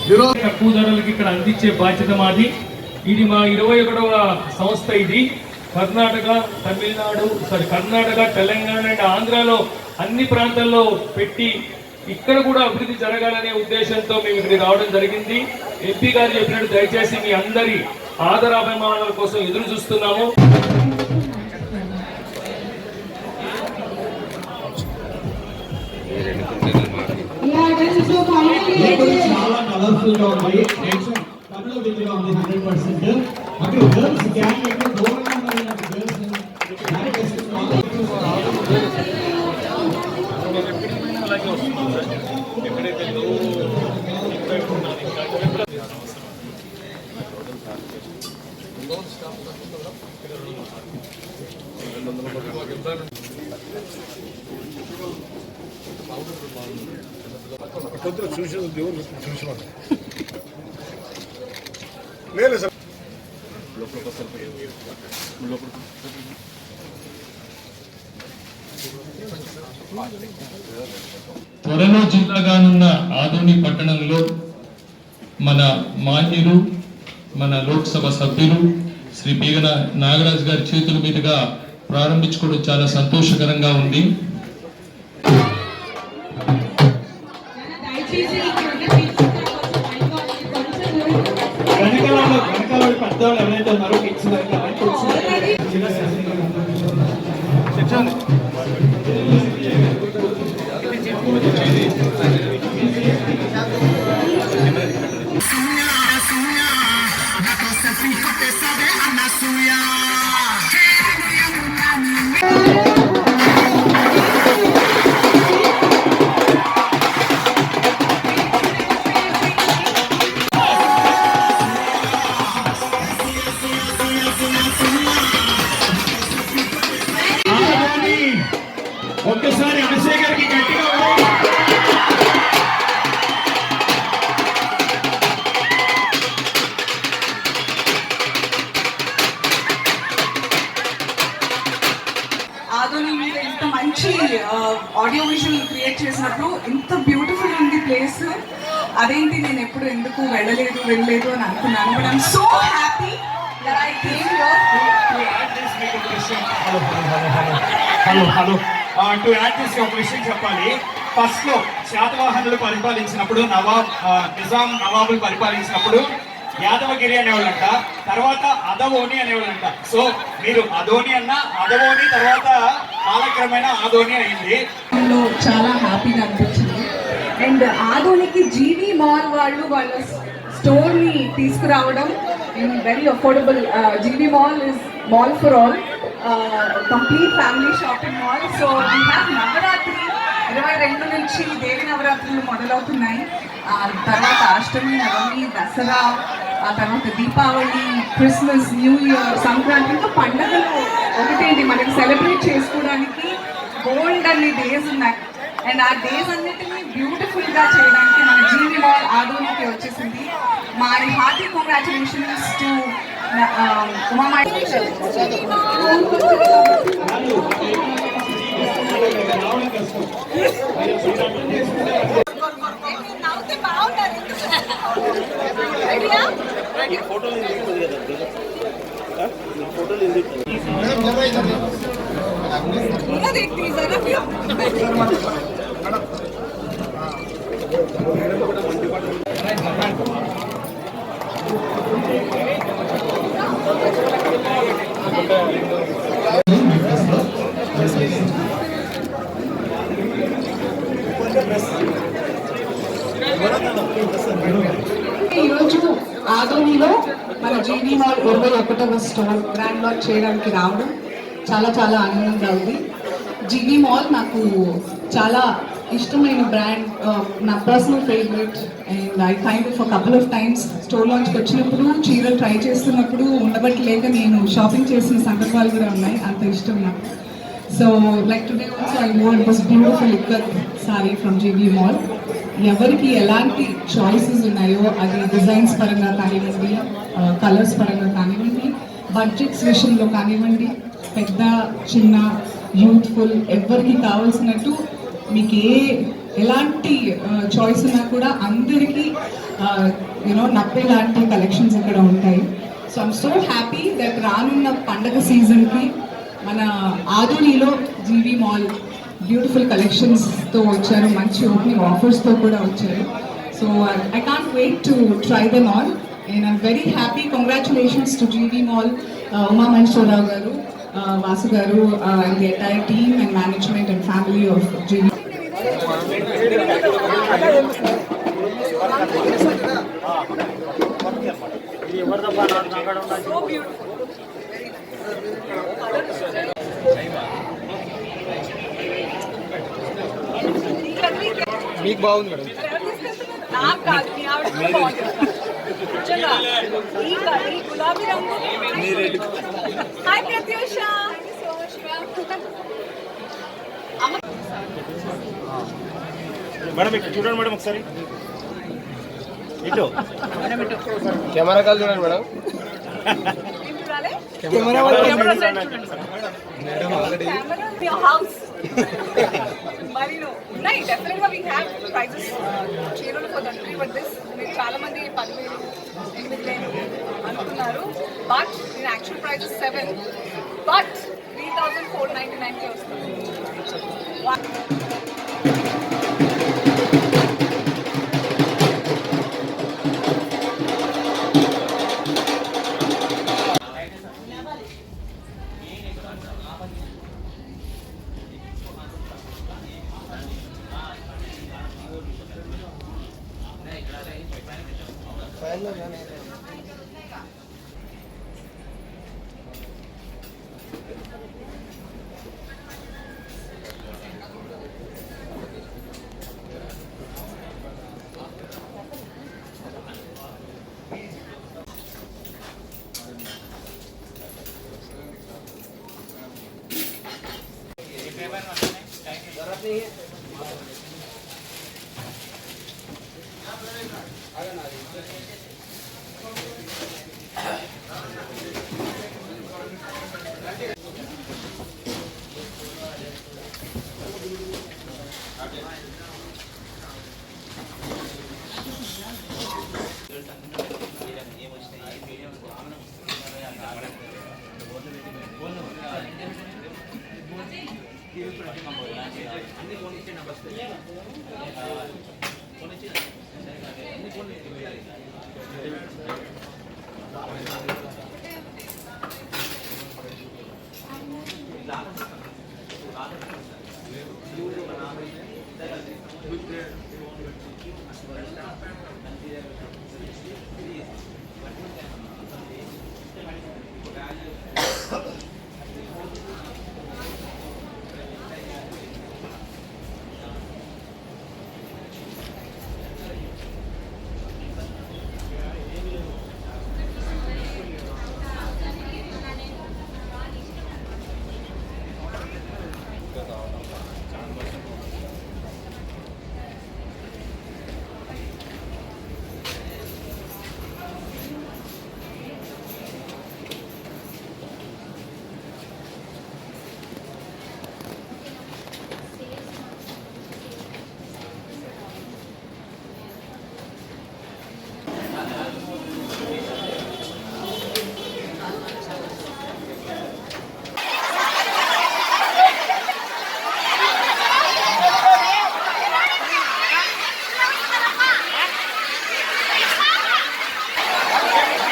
తక్కువ ధరలకి ఇక్కడ అందించే బాధ్యత మాది. ఇది మా 21వ సంస్థ. ఇది కర్ణాటక, తెలంగాణ అండ్ ఆంధ్రాలో అన్ని ప్రాంతాల్లో పెట్టి ఇక్కడ కూడా అభివృద్ధి జరగాలనే ఉద్దేశంతో మేము ఇక్కడికి రావడం జరిగింది. ఎంపీ గారు చెప్పినట్టు దయచేసి మీ అందరి ఆదరాభిమానాల కోసం ఎదురు చూస్తున్నాము. చాలా కలర్ఫుల్ గా ఉంది. కన్నుల విధిగా ఉంది 100%. అక్కడ గర్ల్స్ గ్యాంగ్ ఎక్కడ దూరంగా ఉన్నాయి. కొంచెం చూసి దేవుడు చూసి లేదు సార్. త్వరలో జిల్లాగానున్న ఆదోని పట్టణంలో మన మాన్యులు, మన లోక్సభ సభ్యులు శ్రీ బీగన నాగరాజ్ గారి చేతుల మీదుగా ప్రారంభించుకోవడం చాలా సంతోషకరంగా ఉంది. పెద్దవాళ్ళు ఎవరైతే ఉన్నారో ఒక్కసారి అభిషేక్ గారికి గట్టిగా ఆదోని మీద ఇంత మంచి ఆడియో విజువల్ క్రియేట్ చేసినప్పుడు ఇంత బ్యూటిఫుల్ ఉంది ప్లేస్. అదేంటి నేను ఎప్పుడు ఎందుకు వెళ్ళలేదు అని అనుకున్నాను. But I'm so happy that I came here to add this ఒక విషయం చెప్పాలి. ఫస్ట్ లో శాతవాహనులు పరిపాలించినప్పుడు నవాబులు పరిపాలించినప్పుడు యాదవగిరి అనేవాళ్ళంట, తర్వాత అదవోని అనేవాళ్ళంట. సో మీరు అదోని అన్న అదవోని, తర్వాత కాలక్రమేణా ఆదోని అయింది. చాలా హ్యాపీగా అనిపించింది. అండ్ ఆదోనికి జీవీ మాల్ వాళ్ళ స్టోర్ ని తీసుకురావడం in very affordable. GV mall is mall for all, complete family shopping mall. So we have Navratri 22 నుంచి దేవి నవరాత్రులు మొదలవుతున్నాయి. తర్వాత అష్టమి, నవమి, దసరా, ఆ తర్వాత Deepavali, Christmas, new year, Sankranti, ఇంకా పండుగలు ఒకటేంటి మనకి సెలబ్రేట్ చేసుకోవడానికి బోల్డ్ అన్ని డేస్ ఉన్నాయి. అండ్ ఆ డేస్ అన్నిటినీ బ్యూటిఫుల్గా చేయడానికి మన జీవీ మాల్ ఆదోనికి వచ్చేసింది. My hearty congratulations to Uma. ఈరోజు ఆదోనిలో మన జీవీ మాల్ 21వ స్టోర్ గ్రాండ్ లాంచ్ చేయడానికి రావడం చాలా చాలా ఆనందంగా ఉంది. జీవీ మాల్ నాకు చాలా ఇష్టమైన బ్రాండ్, నా personal favourite. And I find for couple of times store లాంచ్కి వచ్చినప్పుడు చీరలు ట్రై చేస్తున్నప్పుడు ఉండబట్టలేక నేను షాపింగ్ చేసిన సందర్భాలు కూడా ఉన్నాయి. అంత ఇష్టం నాకు. So like today also I wore this beautiful ikat sorry from GV mall. ఎవరికి ఎలాంటి చాయిసెస్ ఉన్నాయో అది డిజైన్స్ పరంగా కానివ్వండి, కలర్స్ పరంగా కానివ్వండి, బడ్జెట్స్ విషయంలో కానివ్వండి, పెద్ద చిన్న యూత్ఫుల్ ఎవరికి కావాల్సినట్టు మీకు ఎలాంటి చాయిస్ ఉన్నా కూడా అందరికీ నప్పే లాంటి కలెక్షన్స్ ఇక్కడ ఉంటాయి. So I'm so happy that రానున్న పండగ సీజన్కి మన ఆదోనిలో జీవీ మాల్ బ్యూటిఫుల్ కలెక్షన్స్తో వచ్చారు, మంచి ఓపెనింగ్ ఆఫర్స్తో కూడా వచ్చారు. So I can't wait to try them all and I'm very happy. Congratulations to GV mall, Uma Maheswara Rao garu, Vasu garu, and the entire team and management and family of GV. మీకు బాగుంది మేడం. నాకు కాదు, మీ ఆవిడకి బాగుంటుంది. నిజంగా ఈ గులాబీ రంగు. హాయ్ ప్రత్యూష. మేడం ఇక్కడ చూడండి మేడం ఒకసారి. ఇటు కెమెరా కాల్ చూడండి మేడం. ఏం చూడాలి? మేడం హౌస్ మరి ఉన్నాయి. డెఫినెట్ గా వీ హ్యావ్ ప్రైజెస్ చీరలు కొద్ది, బట్ దిస్ మీరు చాలా మంది 10,000, 8,000 అనుకున్నారు. బట్ దీని యాక్చువల్ ప్రైజెస్ 7, బట్ 3,499కి వస్తుంది.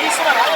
తీసుకురా